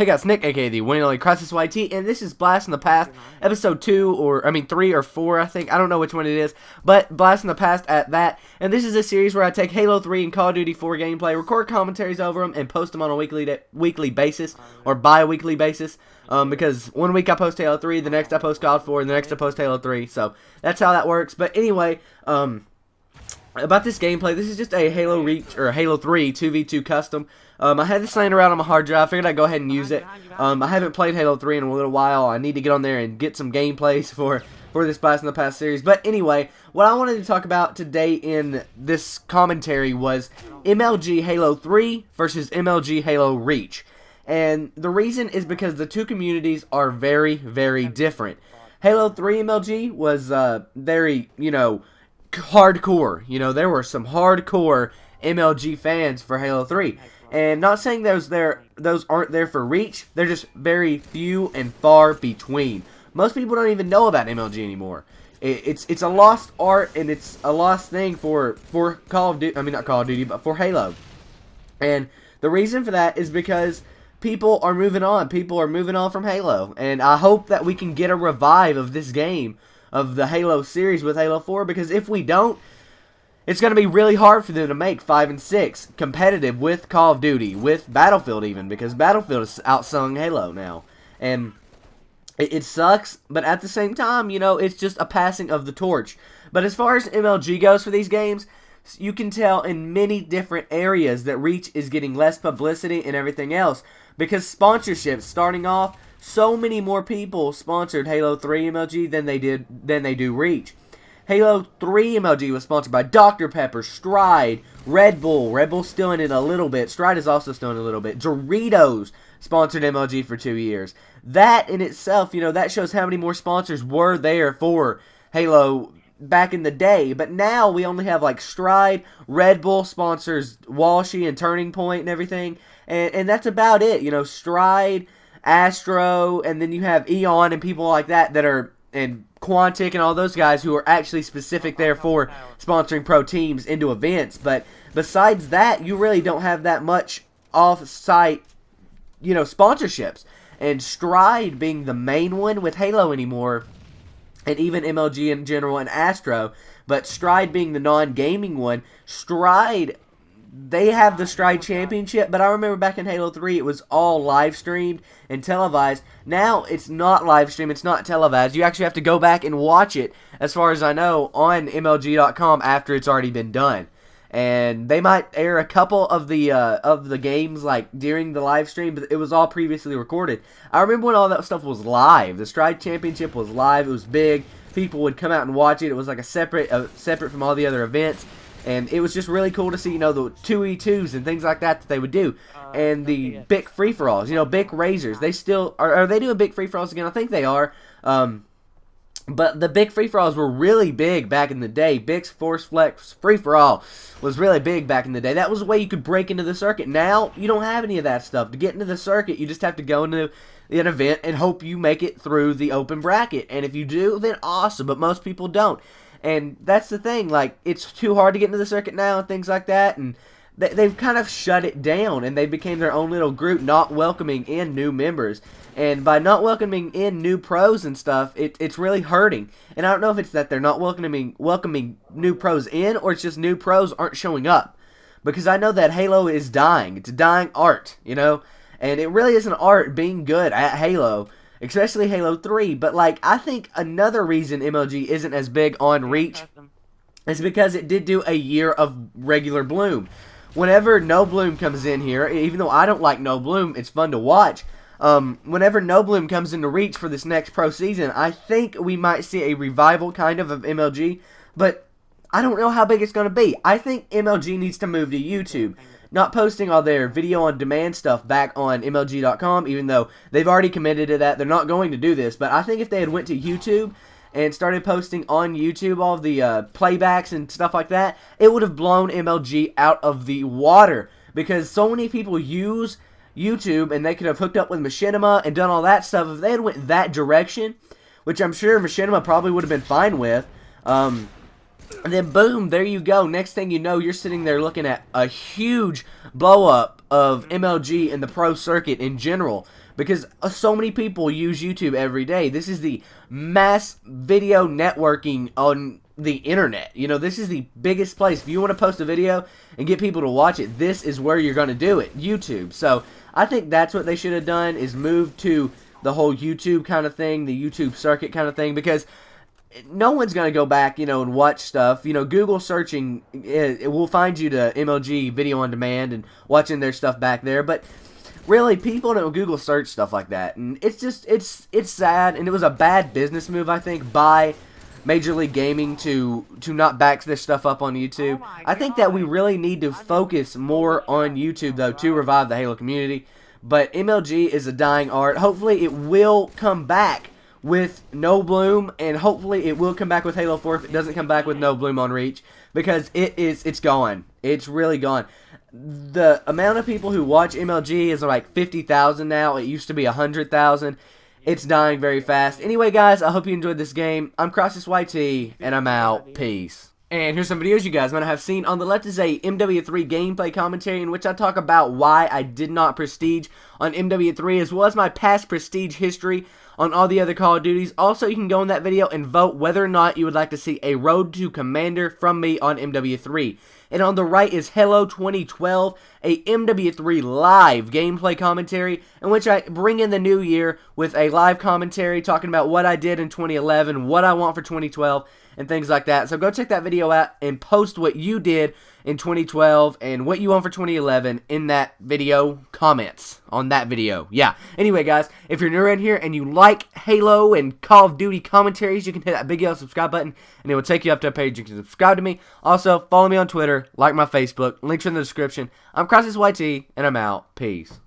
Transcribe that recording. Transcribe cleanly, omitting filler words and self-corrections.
Hey guys, Nick, aka the one and only Crisis YT, and this is Blast in the Past, episode 2, or, 3 or 4, I think. I don't know which one it is, but Blast in the Past at that. And this is a series where I take Halo 3 and Call of Duty 4 gameplay, record commentaries over them, and post them on a weekly basis, or bi-weekly basis. Because one week I post Halo 3, the next I post COD 4, and the next I post Halo 3, so that's how that works. But anyway, about this gameplay, this is just a Halo Reach, or Halo 3 2v2 custom. I had this laying around on my hard drive. Figured I'd go ahead and use it. I haven't played Halo 3 in a little while. I need to get on there and get some gameplays for this Blast in the Past series. But anyway, what I wanted to talk about today in this commentary was MLG Halo 3 versus MLG Halo Reach. And the reason is because the two communities are very, very different. Halo 3 MLG was very, hardcore. There were some hardcore MLG fans for Halo 3. And not saying those aren't there for Reach, they're just very few and far between. Most people don't even know about MLG anymore. It's a lost art, and it's a lost thing for Call of Duty. I mean, not Call of Duty, but for Halo. And the reason for that is because people are moving on. People are moving on from Halo. And I hope that we can get a revive of this game, of the Halo series with Halo 4, because if we don't, it's going to be really hard for them to make 5 and 6 competitive with Call of Duty, with Battlefield even, because Battlefield is outselling Halo now. And it sucks, but at the same time, it's just a passing of the torch. But as far as MLG goes for these games, you can tell in many different areas that Reach is getting less publicity and everything else. Because sponsorships, starting off, so many more people sponsored Halo 3 MLG than they do Reach. Halo 3 MLG was sponsored by Dr. Pepper, Stride, Red Bull. Red Bull's still in it a little bit. Stride is also still in it a little bit. Doritos sponsored MLG for 2 years. That in itself, that shows how many more sponsors were there for Halo back in the day. But now we only have like Stride, Red Bull sponsors Walshy and Turning Point and everything. And that's about it. Stride, Astro, and then you have Eon and people like that are, and Quantic and all those guys who are actually specific there for sponsoring pro teams into events. But besides that, you really don't have that much off-site, sponsorships. And Stride being the main one with Halo anymore, and even MLG in general and Astro, but Stride being the non-gaming one, Stride, they have the Stride Championship, but I remember back in Halo 3, it was all live streamed and televised. Now, it's not live streamed, it's not televised. You actually have to go back and watch it, as far as I know, on MLG.com after it's already been done. And they might air a couple of the games, like, during the live stream, but it was all previously recorded. I remember when all that stuff was live. The Stride Championship was live, it was big. People would come out and watch it. It was like a separate from all the other events. And it was just really cool to see, the 2v2s and things like that they would do. And the Bic free-for-alls, Bic Razors. They still, are they doing Bic free-for-alls again? I think they are. But the Bic free-for-alls were really big back in the day. Bic's Force Flex free-for-all was really big back in the day. That was the way you could break into the circuit. Now, you don't have any of that stuff. To get into the circuit, you just have to go into an event and hope you make it through the open bracket. And if you do, then awesome. But most people don't. And that's the thing, like, it's too hard to get into the circuit now and things like that, and they've kind of shut it down, and they became their own little group, not welcoming in new members. And by not welcoming in new pros and stuff, it's really hurting. And I don't know if it's that they're not welcoming new pros in, or it's just new pros aren't showing up. Because I know that Halo is dying. It's a dying art, And it really is an art being good at Halo. Especially Halo 3, but I think another reason MLG isn't as big on Reach is because it did do a year of regular Bloom. Whenever No Bloom comes in here, even though I don't like No Bloom, it's fun to watch. Whenever No Bloom comes into Reach for this next pro season, I think we might see a revival kind of MLG, but I don't know how big it's going to be. I think MLG needs to move to YouTube. Not posting all their video-on-demand stuff back on MLG.com, even though they've already committed to that. They're not going to do this, but I think if they had went to YouTube and started posting on YouTube all the playbacks and stuff like that, it would have blown MLG out of the water. Because so many people use YouTube, and they could have hooked up with Machinima and done all that stuff. If they had went that direction, which I'm sure Machinima probably would have been fine with, and then boom, there you go. Next thing you know, you're sitting there looking at a huge blow up of MLG and the pro circuit in general, because so many people use YouTube every day. This is the mass video networking on the internet. You know, this is the biggest place. If you want to post a video and get people to watch it, this is where you're going to do it, YouTube. So I think that's what they should have done, is move to the whole YouTube kind of thing, the YouTube circuit kind of thing, because no one's going to go back, you know, and watch stuff. You know, Google searching, it will find you to MLG Video on Demand and watching their stuff back there, but really, people don't Google search stuff like that, and it's just, it's sad, and it was a bad business move, I think, by Major League Gaming to not back this stuff up on YouTube. I think that we really need to focus more on YouTube, though, to revive the Halo community, but MLG is a dying art. Hopefully, it will come back with No Bloom, and hopefully it will come back with Halo 4 if it doesn't come back with No Bloom on Reach, because it's gone. It's really gone. The amount of people who watch MLG is like 50,000 now. It used to be 100,000. It's dying very fast. Anyway, guys, I hope you enjoyed this game. I'm Crosses YT, and I'm out. Peace. And here's some videos you guys might have seen. On the left is a MW3 gameplay commentary in which I talk about why I did not prestige on MW3, as well as my past prestige history on all the other Call of Duties. Also, you can go in that video and vote whether or not you would like to see a Road to Commander from me on MW3. And on the right is Hello 2012, a MW3 live gameplay commentary in which I bring in the new year with a live commentary talking about what I did in 2011, what I want for 2012, and things like that. So go check that video out and post what you did in 2012 and what you want for 2011 in that video comments on that video. Yeah. Anyway, guys, if you're new around here and you like Halo and Call of Duty commentaries, you can hit that big yellow subscribe button and it will take you up to a page you can subscribe to me. Also, follow me on Twitter, like my Facebook, links are in the description. I'm Crosses YT, and I'm out. Peace.